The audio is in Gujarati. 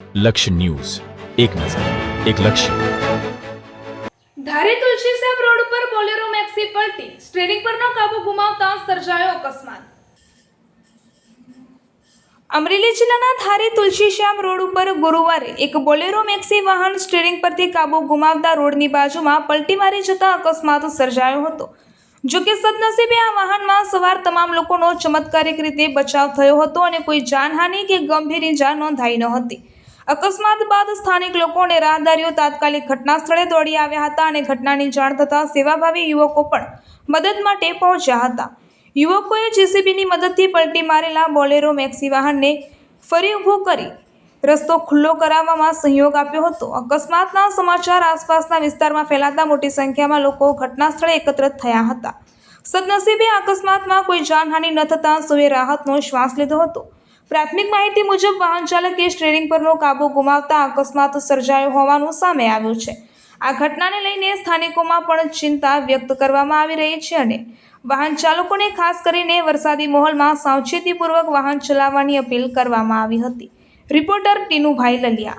લક્ષ્ય ન્યૂઝ, એક નજર, એક લક્ષ્ય. ધારી તુલસીશ્યામ રોડ ઉપર બોલેરો મેક્સી પલટી, સ્ટીયરિંગ પરનો કાબુ ગુમાવતા સર્જાયો અકસ્માત. અમરેલી જિલ્લાના ધારી તુલસીશ્યામ રોડ ઉપર ગુરુવારે એક બોલેરો મેક્સી વાહન સ્ટીયરિંગ પરથી કાબુ ગુમાવતા રોડની બાજુમાં પલટી મારી જતા અકસ્માત સર્જાયો હતો. જોકે સદનસીબે આ વાહનમાં સવાર તમામ લોકોનો ચમત્કારિક રીતે બચાવ થયો હતો અને કોઈ જાનહાનિ કે ગંભીર ઈજા નોંધાઈ ન હતી. અકસ્માત બાદ સ્થાનિક લોકો અને રાહદારીઓ તાત્કાલિક ઘટના સ્થળે દોડી આવ્યા હતા અને ઘટનાની જાણ થતાં સેવાભાવી યુવકો પણ મદદ માટે પહોંચ્યા હતા. યુવકોએ જેસીબીની મદદથી પલટી મારેલા બોલેરો મેક્સી વાહનને ફરી ઊભું કરી રસ્તો ખુલ્લો કરાવવામાં સહયોગ આપ્યો હતો. અકસ્માતના સમાચાર આસપાસના વિસ્તારમાં ફેલાતા મોટી સંખ્યામાં લોકો ઘટના સ્થળે એકત્રિત થયા હતા. સદનસીબે આ અકસ્માતમાં કોઈ જાનહાનિ ન થતાં સૌએ રાહતનો શ્વાસ લીધો હતો. પ્રાથમિક માહિતી મુજબ વાહન ચાલકે સ્ટીયરિંગ પરનો કાબુ ગુમાવતા અકસ્માત સર્જાયો હોવાનું સામે આવ્યું છે. આ ઘટનાને લઈને સ્થાનિકોમાં પણ ચિંતા વ્યક્ત કરવામાં આવી રહી છે અને વાહન ચાલકોને ખાસ કરીને વરસાદી માહોલમાં સાવચેતીપૂર્વક વાહન ચલાવવાની અપીલ કરવામાં આવી હતી. રિપોર્ટર ટીનુભાઈ લલિયા.